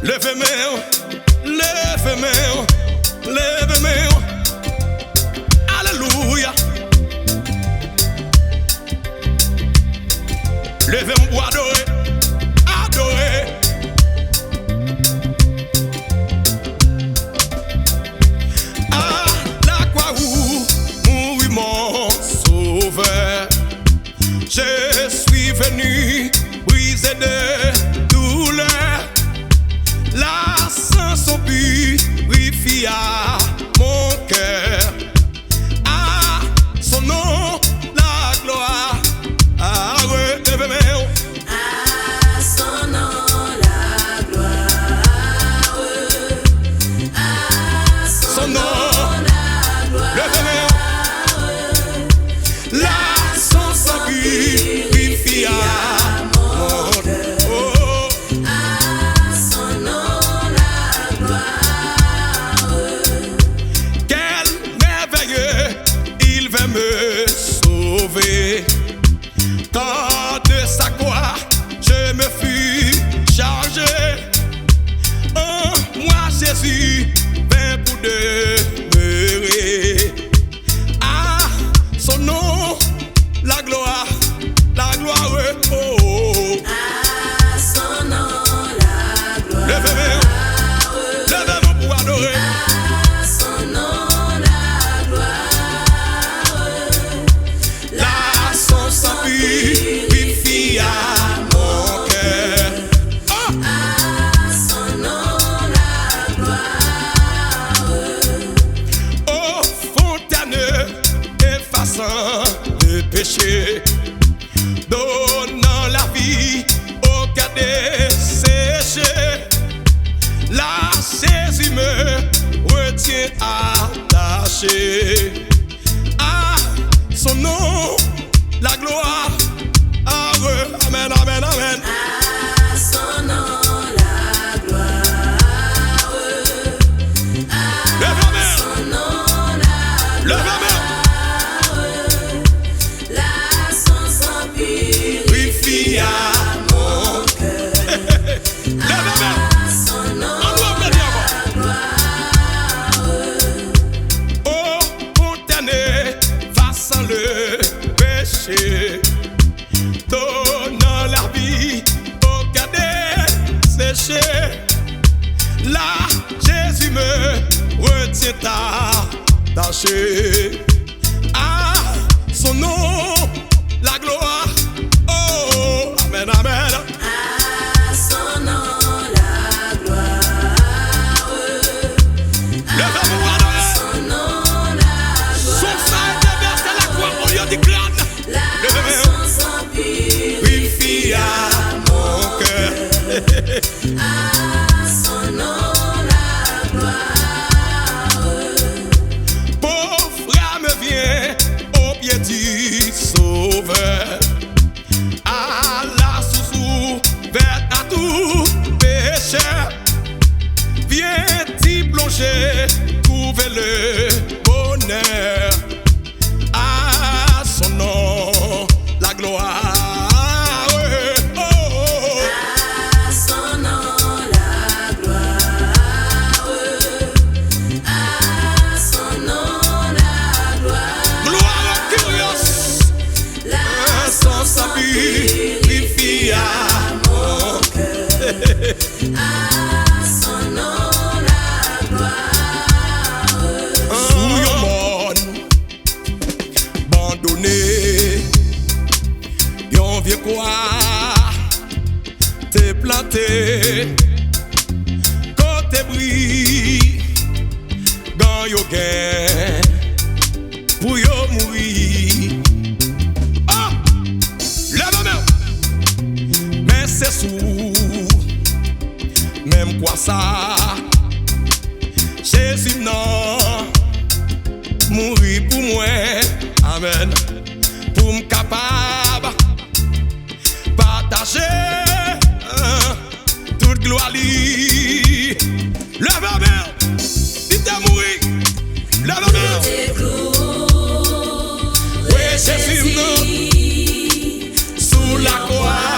Levez-moi, levez-moi, levez-moi. Alléluia. Levez-moi pour adorer, adorer. À la croix où mourit mon sauveur, je suis venu briser de douleur. La chanson purifia mon cœur. À son nom la gloire. À relevez-moi. À son nom la gloire. À son nom la gloire. Levez-moi. La chanson purifia mon cœur. Oh. À son nom la gloire. Quel merveilleux, il veut me sauver. Quand de sa croix je me fus chargé, en moi Jésus vint pour demeurer. À son nom la gloire, oh, oh, oh. À son nom la gloire. Levez-moi, levez-moi pour adorer. À son nom la gloire. La chanson purifia mon cœur. Oh! À son nom la gloire. Ô fontaine effaçant le péché, donnant la vie au cœur desséché, là Jésus me retient attaché. À son nom la gloire. Amen, amen, amen. À son nom la gloire. À son nom la Levez-moi. La chanson purifia mon cœur. Levez-moi. À son nom On doit applaudir avant. la gloire. Ô fontaine effaçant le péché, donnant la vie au cœur desséché, là Jésus me retient attaché. À son nom la gloire. Oh, amen, amen. À son nom la gloire. Levez-moi, À adorer. son nom la Son gloire. sang est déversé à la croix au lieu du crâne. La Levez-moi. chanson Purifia mon cœur. À son nom la gloire. Pauvre âme vient au pied du Sauveur, à la source ouverte à tout pécheur. Viens t'y plonger, trouver le bonheur. À son nom la gloire. Oh, oh, oh. À son nom la gloire. À son nom la gloire. Gloire au curieux. La Sans purifia mon cœur. À son nom la gloire. sous yon monde abandonné, yon vieux quoi t'es planté côté bris dans yon gain pour yon mourir. Ah, lève-moi, mais c'est sous même quoi ça Jésus non mourir pour moi, amen, pour me capable partager toute gloire li. Lève-moi, il t'a mouru, lève-moi. Oui, Jésus non sous la croix.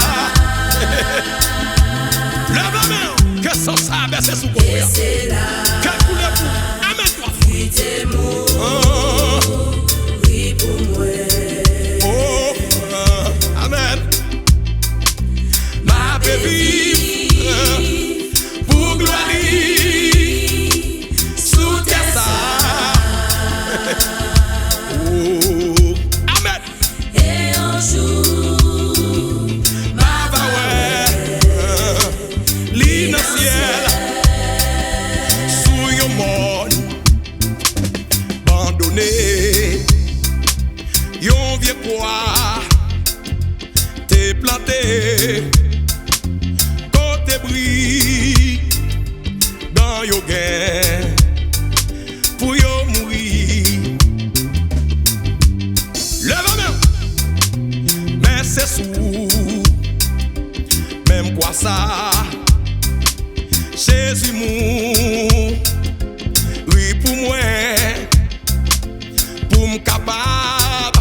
côté, côté bris, dans yo gain, pour yo mourir. Lève-moi, mais c'est sous, même quoi ça, Jésus mou, oui pour moi, pour me capable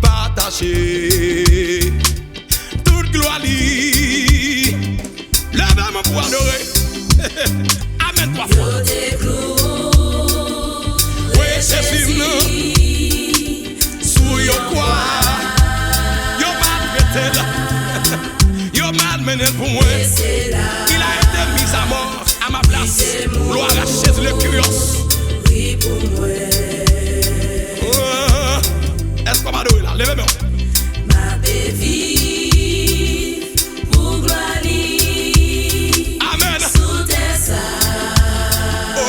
partager toute gloire. Lève-moi pour adorer. Amen trois fois. Oui, Jésus non, sous yo quoi, yo maltraité là, yo malmené pour moi. Il a été mis à mort à ma place. Gloire à Jésus le curieux. Oui pour moi. Est-ce qu'on va adorer là? Lève-moi. Ma vie pour gloire. Amen. Sous tes ça. Oh,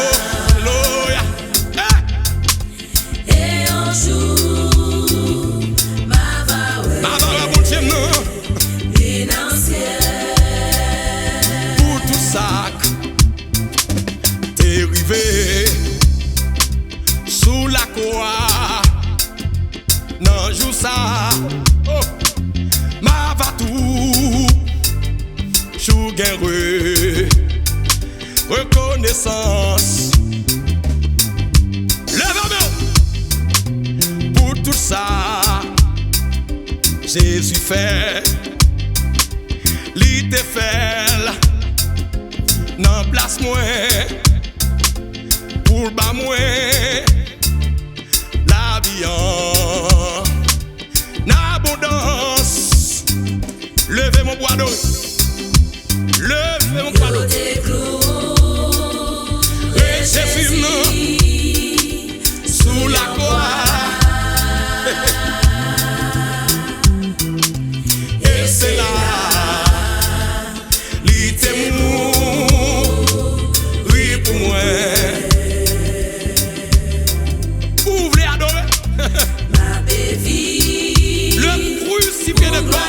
Alléluia. Et un jour, ma va ouais. Ma va bon Dieu non. Financière. Pour tout ça, t'es arrivé sous la croix. Non, joue ça. Oh, ma va tout. Chou gain reconnaissance. Lève-moi. Pour tout ça, Jésus fait. Li te fait. Nan place moi. Pour ba moi. La vie en abondance. Levez mon bois d'eau. Levez mon bois d'eau. Et Jésus non, sous la croix. Et c'est là, li te mou, oui pour moi. Ouvrez adorer. Le crucifié de Golgotha,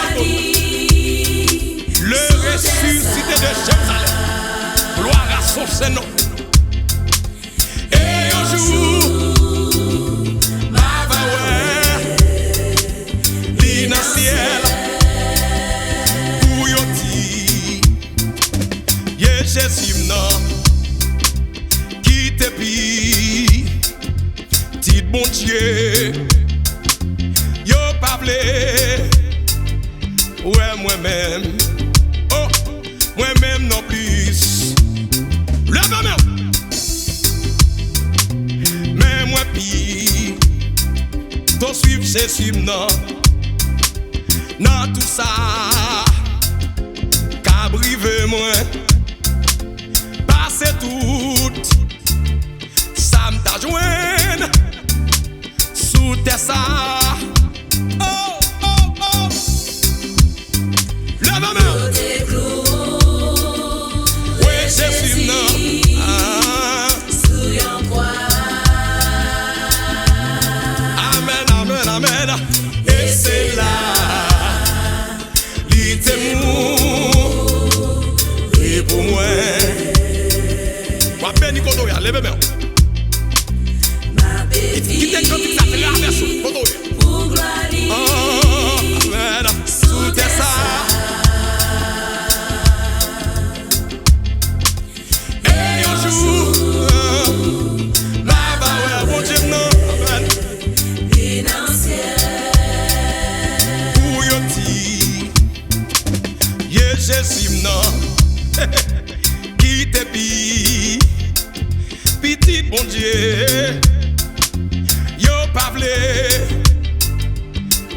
le ressuscité de Jérusalem. Gloire à son Seigneur. Et un jour, ma va ouais, li dans ciel, pour yo di, ye Jésus non, qui te pi, ti bon Dieu, yo pa vle, ouais moi-même, oh, moi-même non plus. Lève-moi. Mais moi pis, t'en suivre Jésus non, dans tout ça, qu'a brivé moi, passer tout, ça m't'a joint, sous tes ça. Oh, oh, oh. Lève-moi. Oui, Jésus non. Amen. Et c'est là, li te mou, oui pour moi. Wa béni kodo ya, lève-moi. Qui te quand tu t'appelles la version kodo ya. Oh, amen. Sous tes ça. Et un jour, ma va ouais, bon Dieu non. Amen. Jésus non, qui te pi, petit bon Dieu, yo pa vle,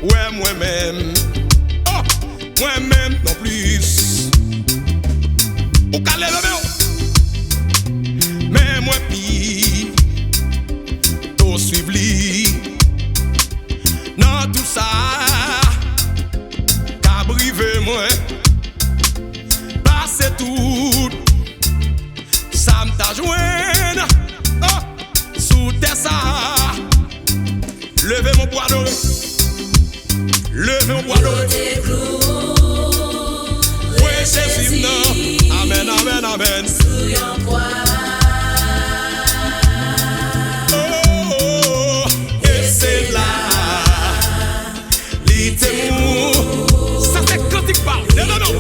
ouais moi-même, oh, moi-même non plus. Ou ka lève mais moi pi, to suive li, dans tout ça, qu'a brivé moi. C'est tout, ça m't'a joint, oh, sous tes ça. Levez mon bois d'eau, levez mon bois d'eau. Jésus, non. Amen, amen, amen. Sous yon croix. Oh, et c'est là, l'itérou. Ça c'est cantique parle. Non, non, non.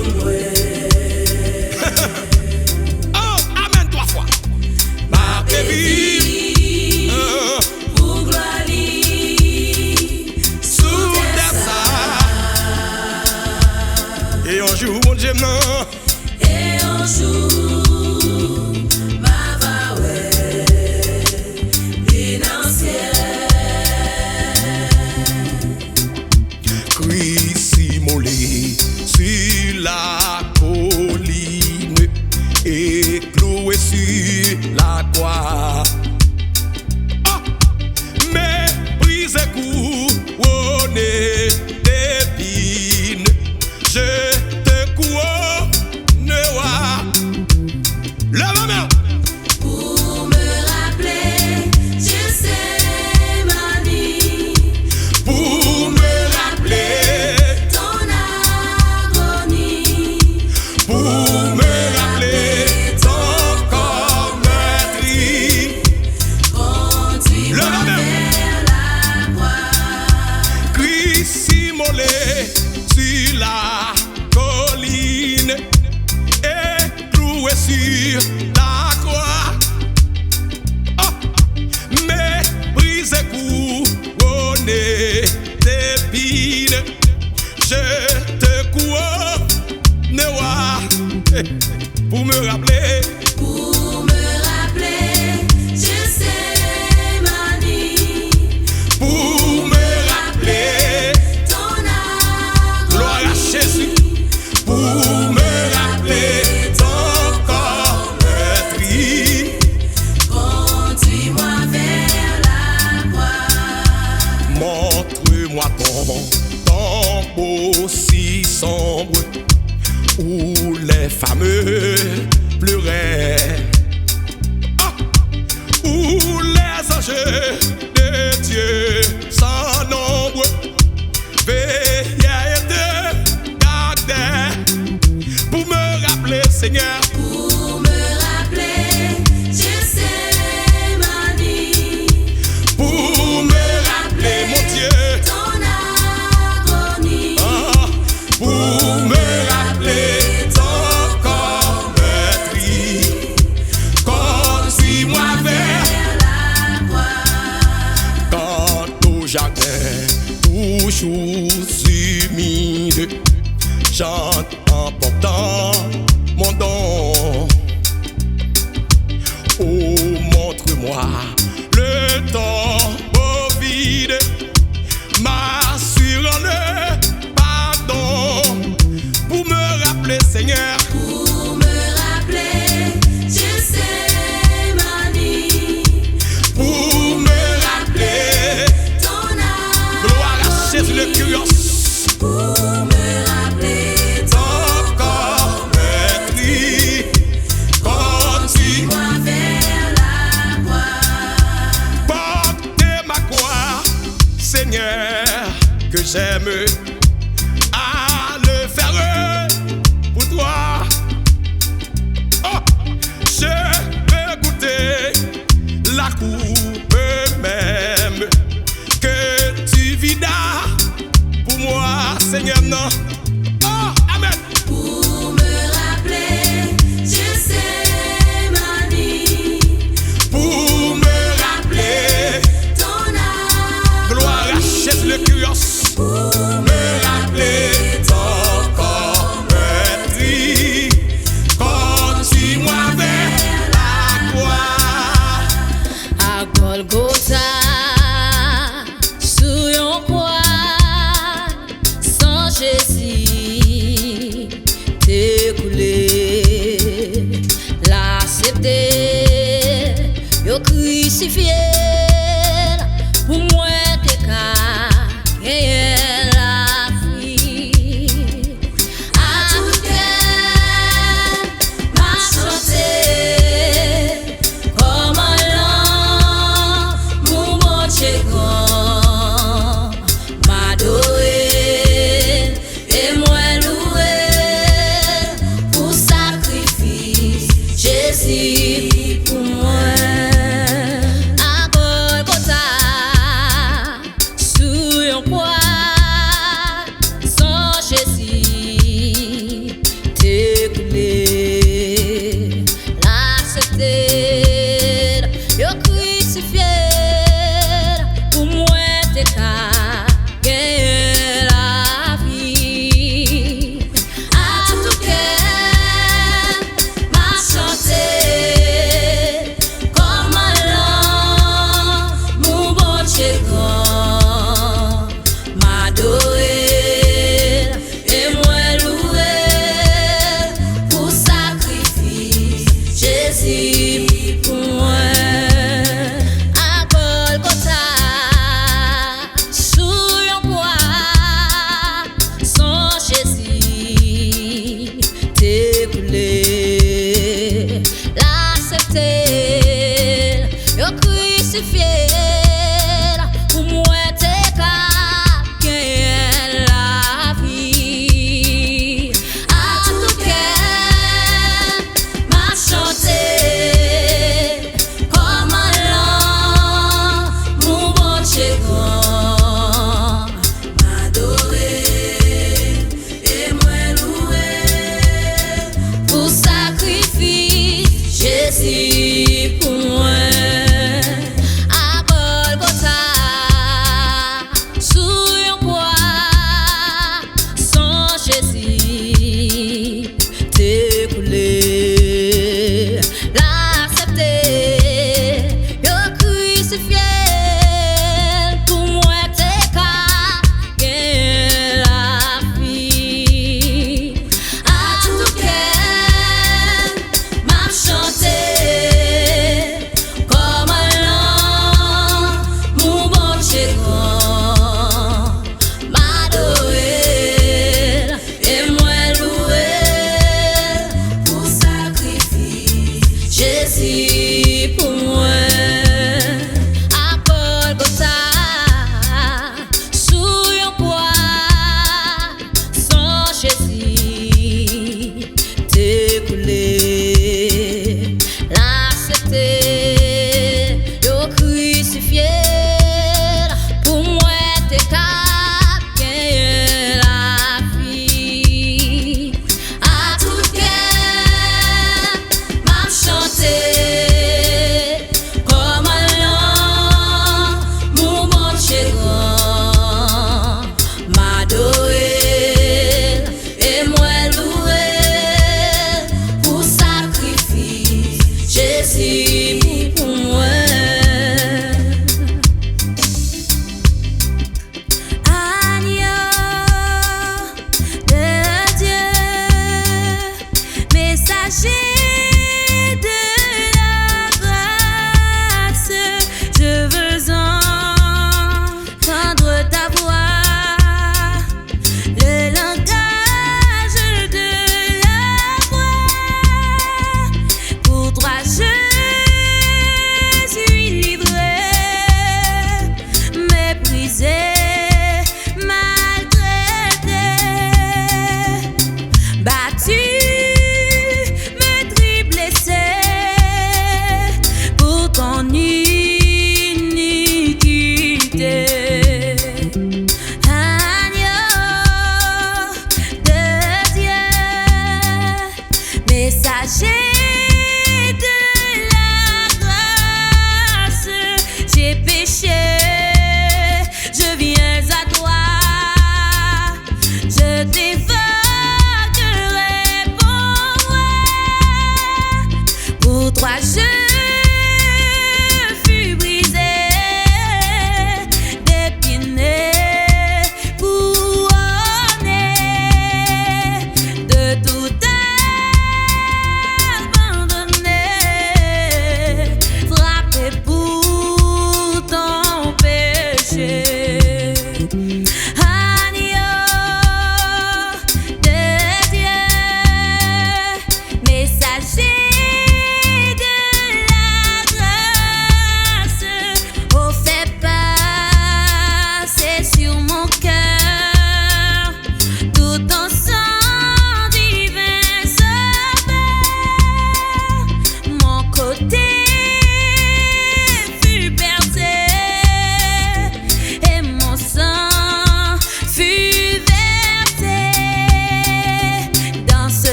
Oh, amen 3 fois. Ma baby, Pour gloire li. sous terre ça. Et un jour, mon Dieu, non. Et un jour, ma va ouais, financière. Christ immolé sur la colline et cloué sur la croix. Ah, mais brisé couronné d'épines, je te couronnerai. Lève la main. Pour me rappeler, je sais manie. Pour me rappeler, Ton agonie. pour me rappeler ton corps meurtri. Conduis-moi Lève la main. vers la croix. Christ immolé sur la colline et cloué sur la croix. Oh, mais brisé couronné d'épines, je te couronnerai. Pour me rappeler, Pour me rappeler, je sais manie. pour me rappeler, Ton agonie. gloire à Jésus, pour me rappeler ton corps meurtri. Conduis-moi vers la croix. Montre-moi ton beau si sombre où les fameux pleuraient. Ah, où les anges de Dieu sans nombre veillaient et te gardaient. Pour me rappeler, Seigneur, Pour me rappeler, je sais manie. pour me rappeler, mon Dieu, Ton agonie. ah, pour me rappeler ton corps meurtri. Conduis-moi vers La croix. quand au jardin toujours humide, chante en portant mon don. Oh, montre-moi le tombeau vide, m'assurant le pardon. Pour me rappeler, Seigneur, Pour me rappeler, je sais manie. pour me rappeler, Ton gloire à Jésus le agonie. Curios. Pour me rappeler Ton corps meurtri, conduis-moi, moi vers la croix. portez ma croix, Seigneur, que j'aime à le faire pour toi. Oh, je veux goûter la coupe même que tu vidas pour moi, Seigneur, non. Oh, amen. Pour me rappeler, je sais manie. Pour me rappeler, Ton agonie. gloire à Jésus le Curios. Pour Me rappeler ton corps meurtri. Conduis-moi vers la croix. À Golgotha, sous yon croix, sans Jésus, t'es coulé, l'accepter, yo crucifié, pour moi t'es qu'à gagner la yon kwa San Jésus te coulé L'accepter Yo crucifié Pour moi te ka gagner la vie À tout cœur m'a chanté Comme un lamp mon bon Dieu grand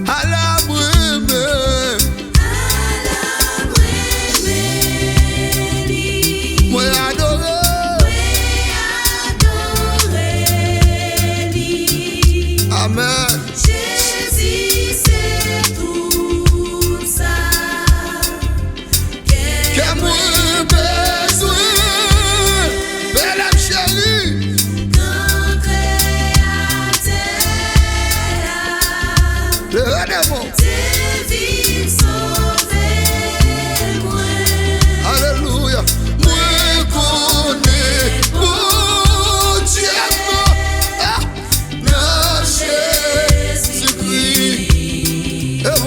à l'abri même. Moi adoré. Amen. Jésus, c'est tout ça. Que moi besoin, belle âme chérie. Grand créateur, Le redémon. divine sauver moi. Alléluia. Moi connais mon Dieu. Ah, non, Jésus-Christ. Eh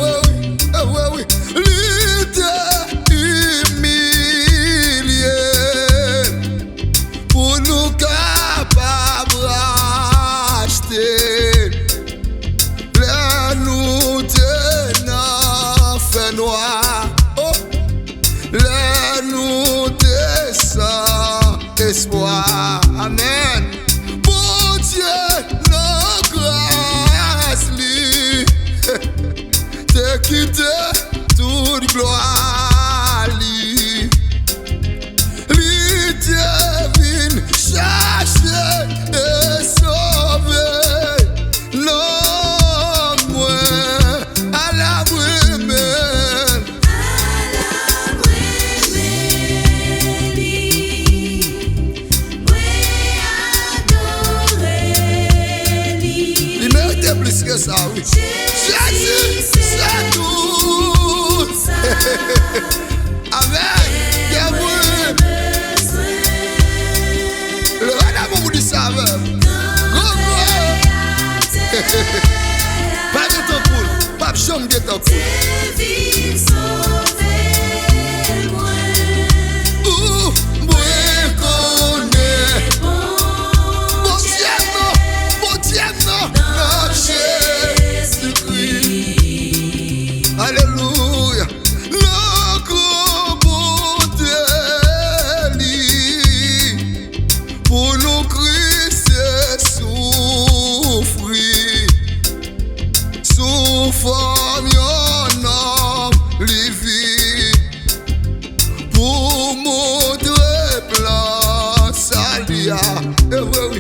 oui. Lui t'a humilié pour nous capables d'acheter. Là nous tenons fait noir. Oh, là nous descend espoir. Amen. Bon Dieu, nos grâces lui. Te quitté toute gloire lui. Lui te vient chercher et sauver. Non, moi, à l'abri même. Il méritait plus que ça, oui. Jésus, c'est tout. Amen. Que moi, le redémon vous dit ça, même. Pas de temps pour, pas de chambre de temps pour. Divine sauver moi. Ouh, moi connais. Mon Dieu, non, non, Jésus-Christ. Alléluia. Notre bonté lui, pour nous Christ souffrir. Souffre yon homme li vit pour montrer plan salia. Eh oui.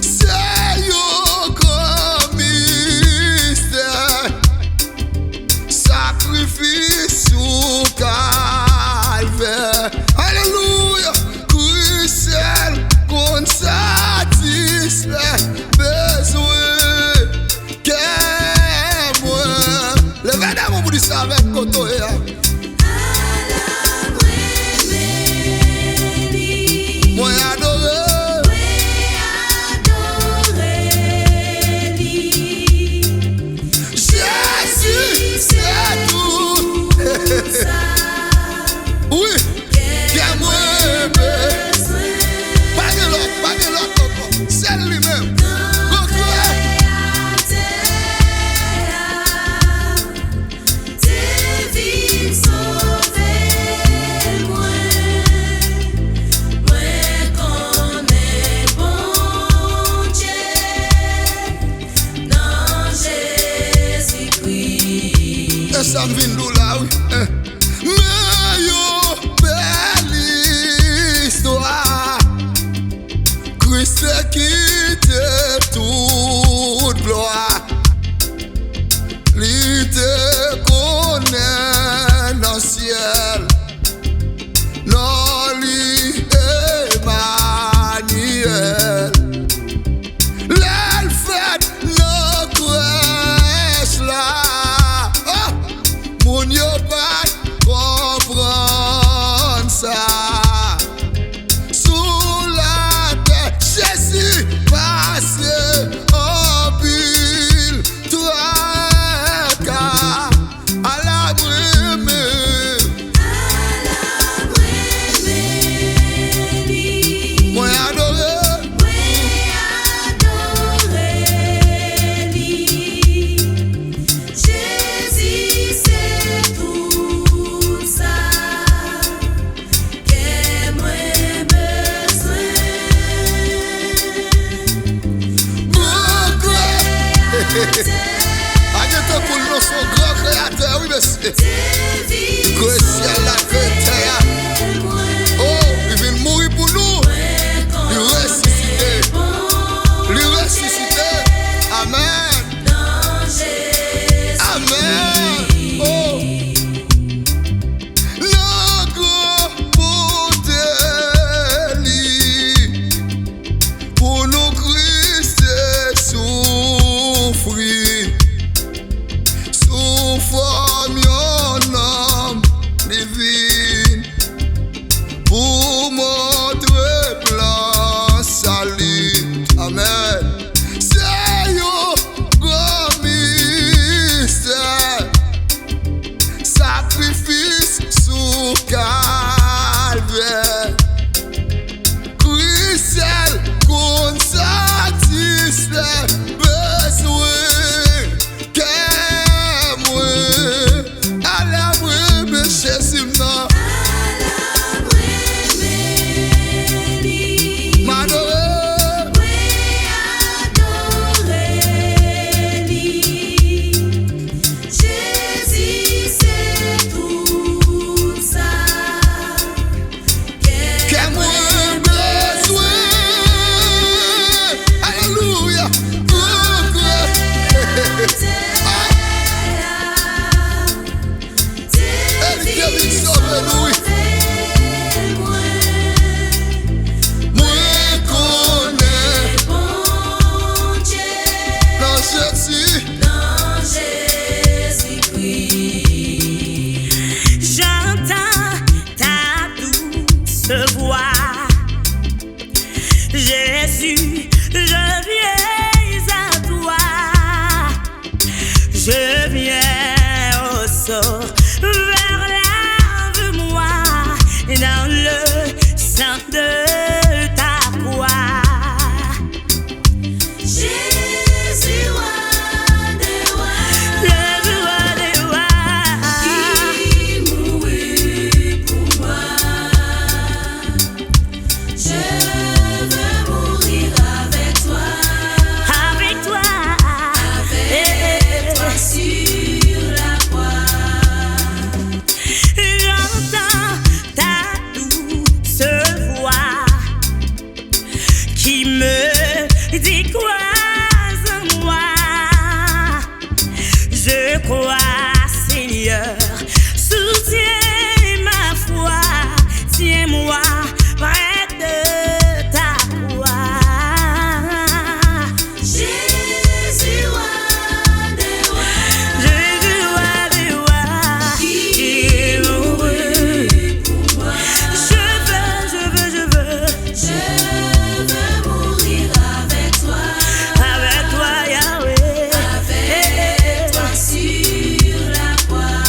C'est yon grand mystère. Sacrifice sous calvaire. Alléluia. Christ seul qu'on satisfait besoin. Que moi, le redémon vous dit ça avec Kotoé. Moi adoré. Jésus, c'est tout. Oui, que moi besoin. Pas de l'autre, encore. C'est lui-même. Divine sauver moi. Moi connais bon Dieu dans Jésus-Christ. Et ça me vient d'où là, oui. Mais yo, belle histoire. Christ a quitté toute gloire. Lui te connaît dans le ciel. Non, lui Emmanuel. L'elfette nos crèches là. Oh, mon yo pas comprendre ça. Sous la terre, Jésus passé en pile. Toi, à l'abri même. nous son grand créateur, oui, monsieur. Que ciel la terre. Oh, il vient mourir pour nous. Il ressuscité. Il ressuscité. Amen. Amen. Oh. La grande beauté pour nous Christ souffrir. Sous forme d'un homme divine pour montrer plein salut. Amen. C'est un grand mystère, sacrifice sous calvaire. Christ qu'on satisfait besoin. Jésus non. Jésus, je viens à toi, je viens au sort, vers lave-moi dans le sang de ta croix. Jésus, roi des rois, Le roi des rois, qui mourut pour moi. Je veux mourir avec toi sur la croix. j'entends ta douce voix qui me dit crois en moi. Je crois, Seigneur, soutiens ma foi, tiens-moi près de ta croix. Jésus, roi des rois, Jésus, roi des rois, qui mourut pour moi. Je veux Je veux mourir avec toi Yahweh, avec toi sur la croix.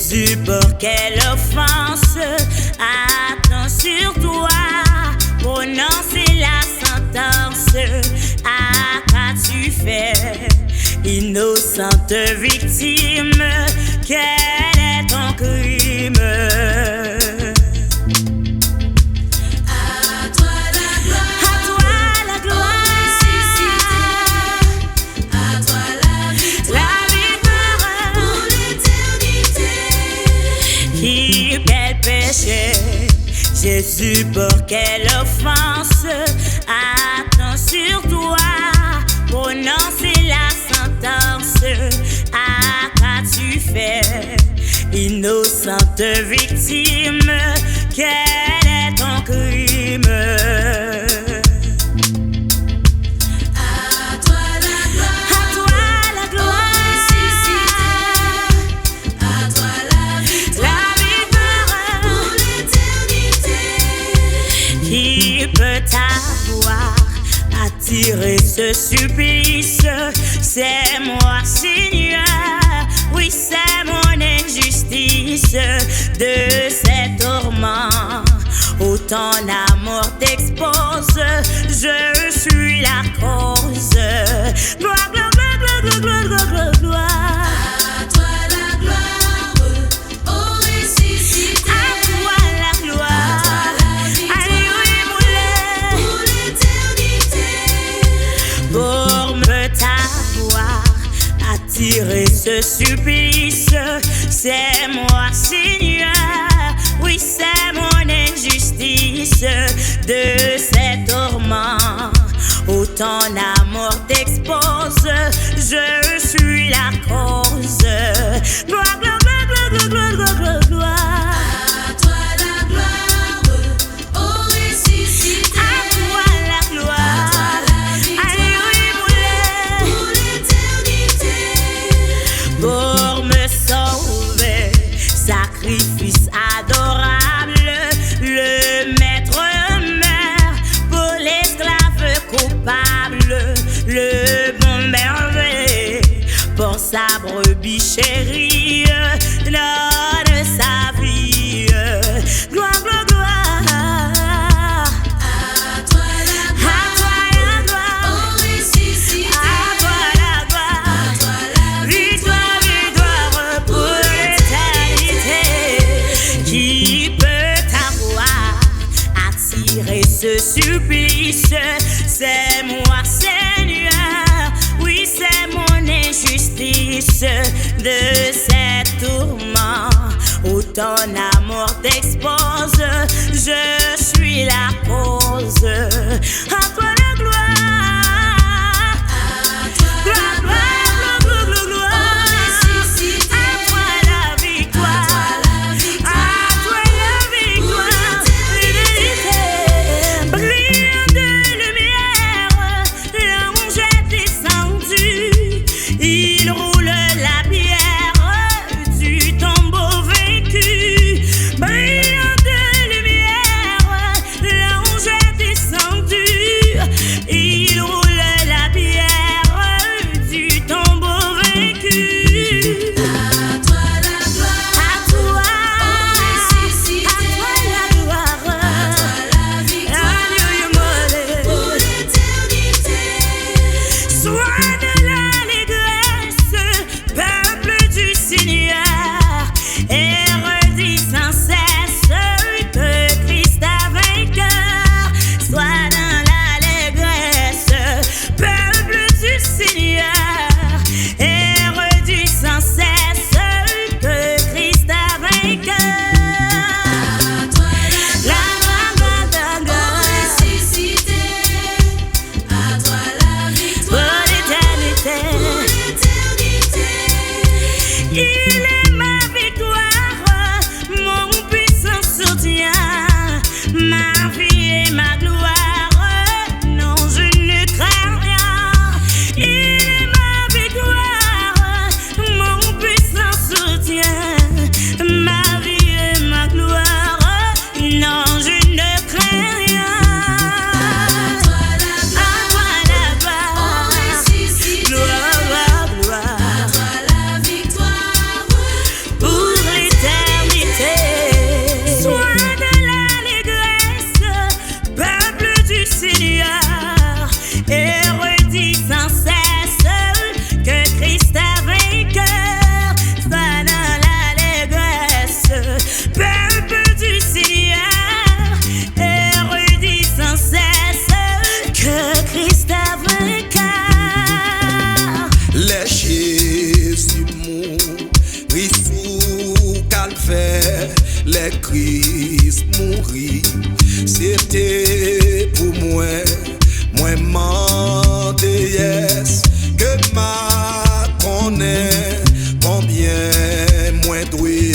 Jésus, pour quelle offense attends sur toi, prononcer la sentence. Ah, qu'as-tu fait, innocente victime, quel est ton crime? À toi la gloire, À toi la gloire, à toi la victoire, la victoire. pour l'éternité. Qui quel péché, Jésus, pour quelle offense attends sur toi, prononcer la sentence. Ah, qu'as-tu fait, innocente victime, quel est ton crime? À toi la gloire, À toi la gloire, à toi la victoire, la victoire. pour l'éternité. Qui peut t'avoir attiré ce supplice? C'est moi, Seigneur. Oui, c'est mon injustice. De ces tourments, autant l'amour t'expose. Je suis la cause. Gloire, gloire, gloire, gloire, gloire, gloire, gloire, gloire. À toi la gloire, ô ressuscité. À toi la gloire. Alléluia, mon Pour l'éternité. pour me t'avoir attiré ce supplice. C'est moi, Seigneur. Oui, c'est mon injustice. De ces tourments, autant l'amour t'expose. Je suis la cause. Gloire, gloire, gloire, gloire, gloire, gloire, gloire, gloire. À toi la gloire, ô ressuscité. À toi la gloire. Alléluia, mon Pour l'éternité. pour me sauver, sacrifice adorable, le maître meurt pour l'esclave coupable, le bon berger pour sa brebis chérie donne sa vie. Gloire, gloire, gloire. À toi la À gloire, toi la ô gloire. ressuscité. À toi la À gloire. toi la Victoire, victoire pour l'éternité. Qui peut t'avoir attiré ce supplice? C'est moi, Seigneur. Oui, c'est mon injustice. De ces tourments, où ton amour t'expose, je suis la cause. À toi la gloire. À toi Gloire, gloire, gloire, gloire, gloire. ô ressuscité. À toi la victoire. À toi la victoire. Brillant de lumière, l'ange est descendu. Il roule la pierre du tombeau vaincu. Brillant de lumière, l'ange est descendu. Il roule la pierre du tombeau vaincu. À toi la gloire, À toi, ô ressuscité. à toi la gloire. À toi la victoire, Alléluia, pour l'éternité. sois de l'allégresse, peuple du Seigneur, et redis sans cesse que Christ a vainqueur. Sois dans l'allégresse, peuple du Seigneur, et redis sans cesse que Christ a vainqueur. À toi la La gloire, ô ressuscité. À toi la victoire, pour l'éternité. pour l'éternité. Il est ma victoire, mon puissant soutien, ma vie et ma gloire. Non, je ne crains rien. Il est ma victoire, mon puissant soutien, ma vie et ma gloire. Non, je ne crains rien. À toi la gloire, À toi la ô gloire. ressuscité. Gloire, gloire, À gloire. toi la victoire, Pour l'éternité. c'était pour moi, moi mandé yes, que ma connaît, combien moins doué,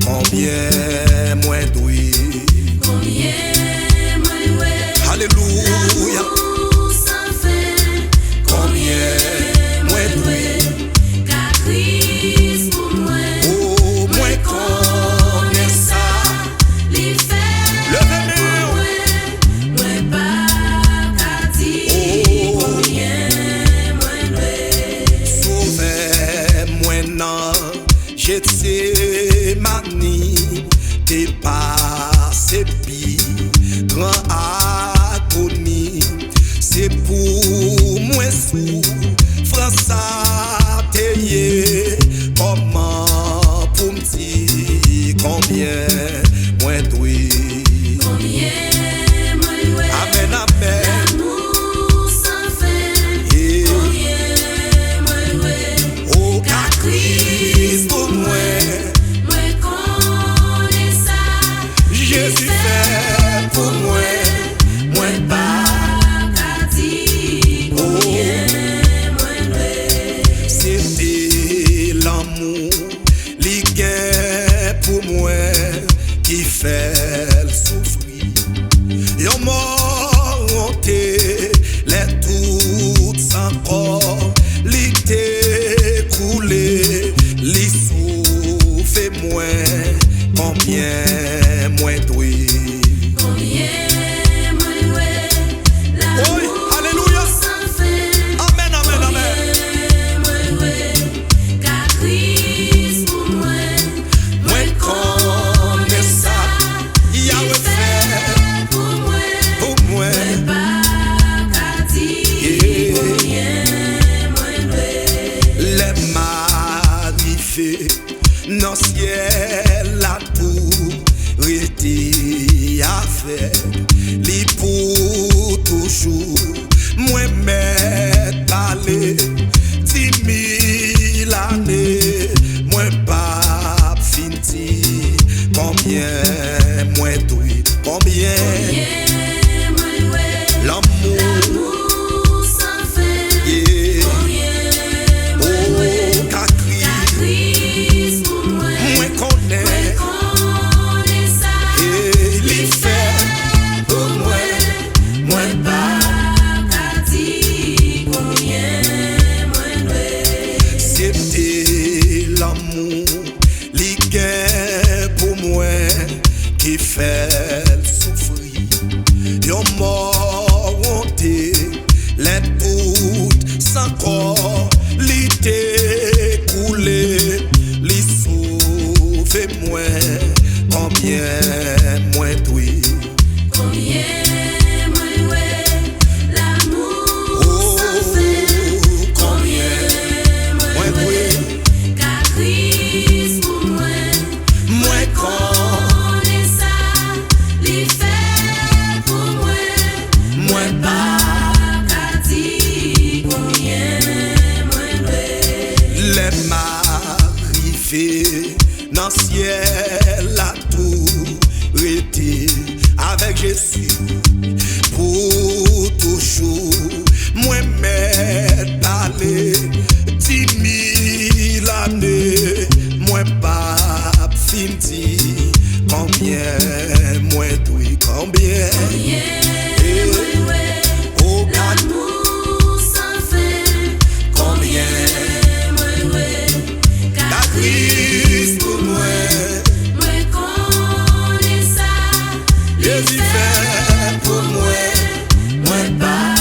combien moins doué. Alléluia. Combien moins doué. Oh, moins connaît ça. J'étais mani, t'es passé pi, grand agonie, c'est pour moi sous, France t'ayé, comment pour m'ti, combien moins doué. Amen, amen. Jésus fait pour moi, moi pas c'était l'amour, li gain pour moi qui fait souffrir. Yon mort honté, les toutes sans corps, li t'est coulé, li souffre moins, combien moins doué. Oui, alléluia. Amen, amen, amen. Moins connaît ça, Yahweh fait pour moi. Les m'arriver dans ciel la tour était avec li pour toujours. Moi m'être parlé 10 000 années, moi pas fini. Combien moins doué, combien l'amour sans fin. Yeah. Oh, Christ pour moi connaît. Qui fait souffrir, yon mort honté, les toutes sans corps, li t'est coulé, li souffre moins, combien moins doué. L'amour sans fin, combien moins doué. Christ pour moi, moins connaît ça. Les m'arriver dans ciel la tour était avec Jésus pour toujours. Moi m'être parlé 10 000 années, moi pas fini. Combien moins doué, combien oh, l'amour sans fin, combien Christ pour moi, moi connais ça. Jésus fait pour moi, moi pas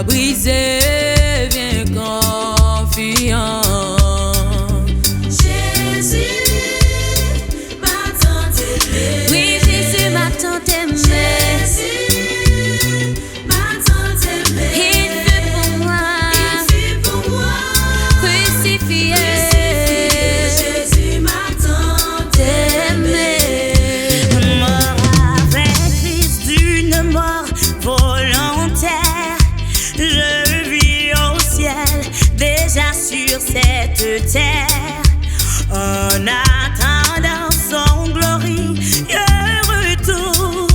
brisé, viens confiant. En attendant son glorieux retour,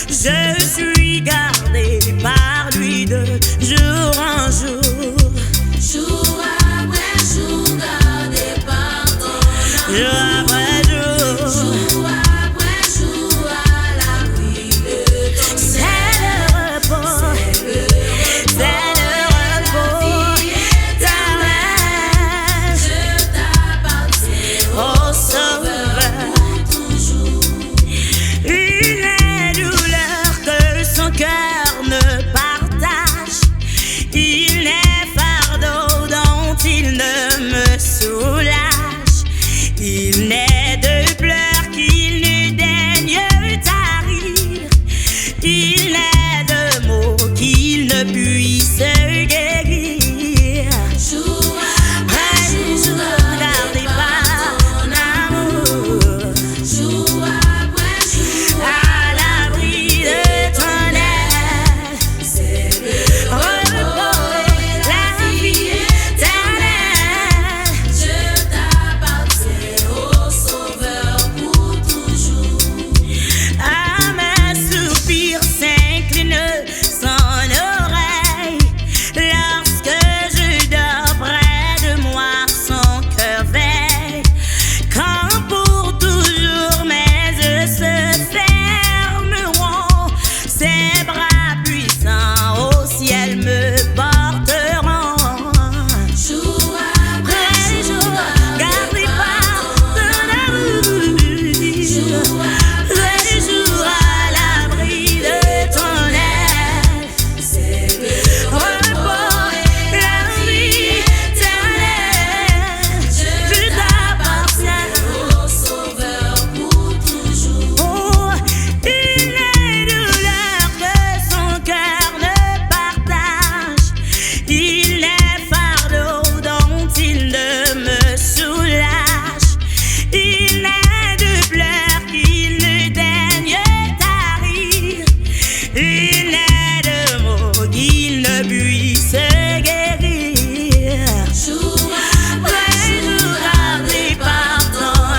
je suis gardé par lui de jour en jour. Jour après jour, gardé par ton Jour amour. après jour, Jour après jour, à l'abri de ton c'est aile. le repos, c'est le repos éternel. Je t'appartiens, Ô Sauveur, pour toujours. une douleur que son cœur ne partage, il n'est fardeau dont il ne me soulage. Il n'est de pleurs qu'il ne daigne tarir, il n'est de mots qu'il ne puisse guérir. Jour Après après jour, jour, gardé par ton amour, jour après jour, à l'abri de ton aile, c'est le repos et la vie éternelle. Je t'appartiens, ô Sauveur, pour toujours. À mes soupirs s'incline son oreille, lorsque je dors près de moi son cœur veille. Quand pour toujours mes yeux se fermeront, ses bras puissants au ciel me porteront. Jour Après après jour, jour, gardé par ton amour, jour après jour à l'abri de ton aile, c'est le repos et la vie éternelle. Je t'appartiens, ô Sauveur, pour toujours. oh, une douleur que son cœur ne partage, il n'est fardeau dont il ne me soulage, il n'est de pleurs qu'il ne daigne tarir, il n'est de mots qu'il ne puisse guérir. Jour Après après jour, jour, gardé par ton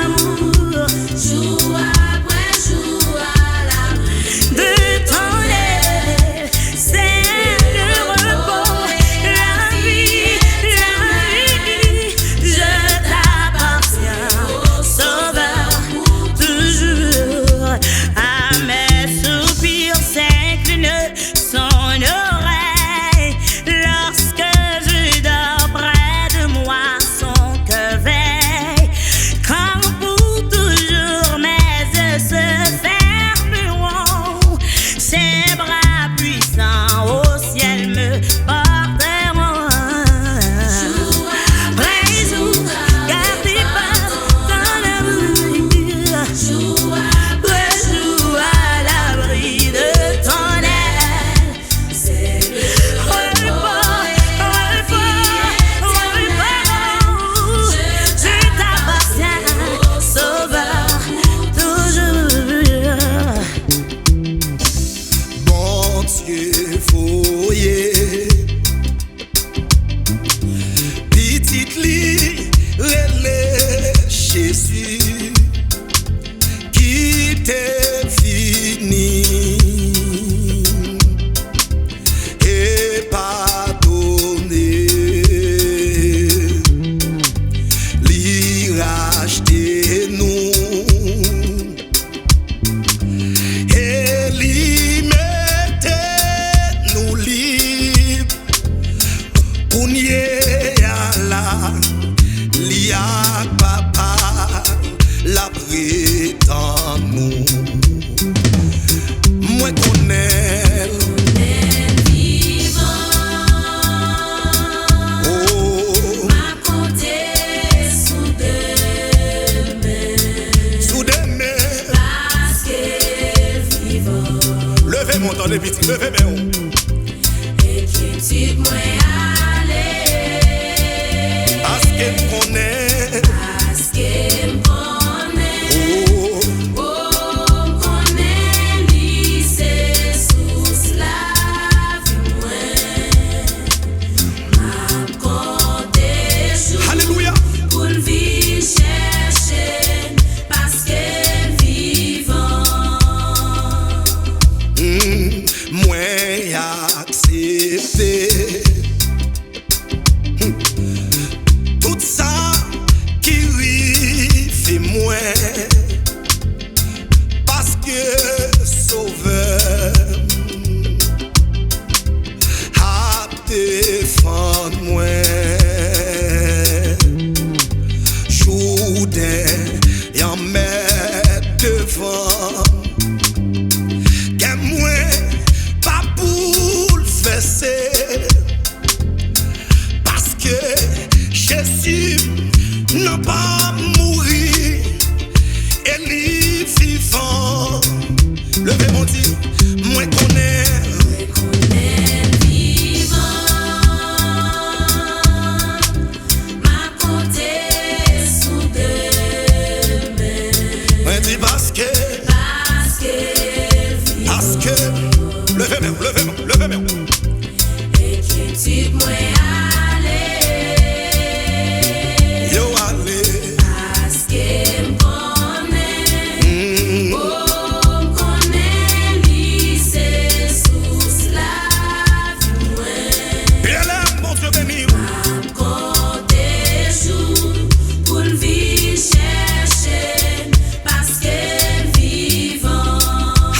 amour, jour après jour, à l'abri de ton aile, c'est le repos, la vie, je t'appartiens, Sauveur, toujours. À mes soupirs s'incline son oreille, lorsque je dors près de moi son cœur veille. Quand pour toujours mes yeux se fermeront, ses bras puissants au ciel me porteront. Après jour, gardé par ton amour, jour après jour à l'abri de ton aile, c'est le repos, je t'appartiens, Sauveur, toujours. Bon Dieu foyer, petite lit, relais Jésus, qui t'est fini et pardonné, lui racheter nous. Et lui mettez nous libres pour nier à la li a papa la prétend nous. Moi connais vivant. oh Ma compter sous demain, sous demain. parce que vivant. Levez mon temps de petit, levez mes hauts. Et qui moi aller, Parce qu'elle connaît parce que connaît, oh oh connaît lycée sous la vie moi. Ma compter jour Alléluia. pour le vivre n'a pas mourir, et lui vivant. Levez mon Dieu, moi connais. Levez-moi. Et qui tu moi aller. Yo aller. Parce que m'connais. Oh, m'connais lui c'est sous la vie moi. Bien là, mon Dieu béni. Encore des jours pour le vivre chercher. Parce que vivant.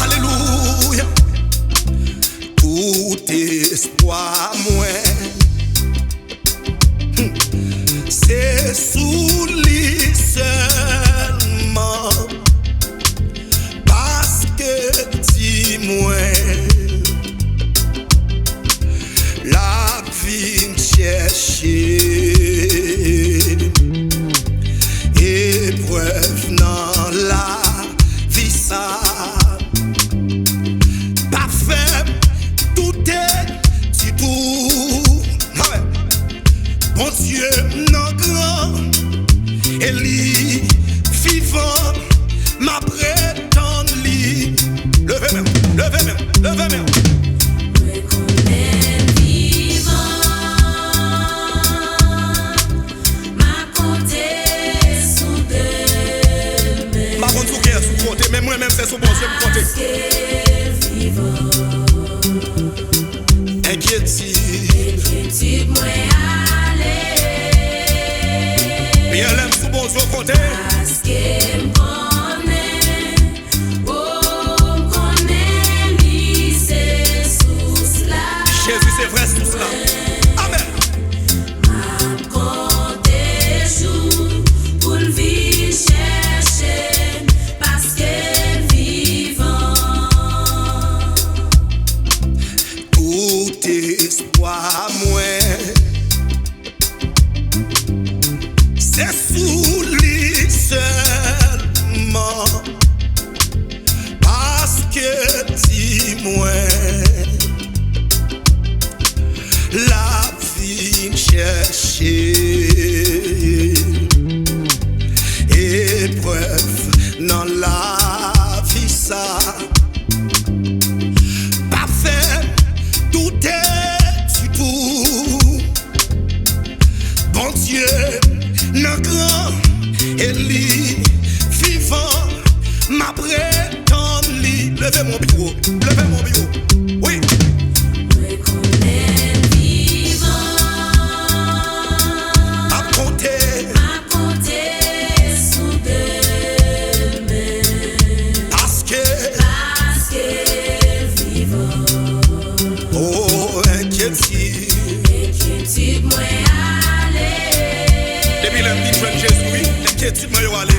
Alléluia. Tout espoir moi, c'est sous lui seulement, parce que dis-moi, la vie me chercher, épreuve dans la vie ça. Mon Dieu, non grand, et lui vivant, ma prétend lui. Levez-moi. Reconnais vivant, ma compter sous demain. Ma compte sous cœur, sous côté, mais moi-même c'est sous bon Dieu me compter. Parce que vivant, Inquiétude, moi bien l'aime sous bon Dieu compter. parce que m'connais, oh m'connais lui c'est sous la. Jésus c'est vrai sous cela. Amen. Encore des jours pour le vivre chercher parce que vivant. Tout espoir moi, c'est sous lui seulement, parce que dis-moi, la vie me chercher, épreuve dans la vie ça, parfait, tout est du tout, bon Dieu. Le grand et lui vivant, ma prétend lui. Levez mon bureau. Oui. Reconnais vivant, À compter, sous demain. parce que, vivant, oh, inquiétude. moi aller. Depuis le petit jeune Jésus, oui, inquiétude, moi, yo aller.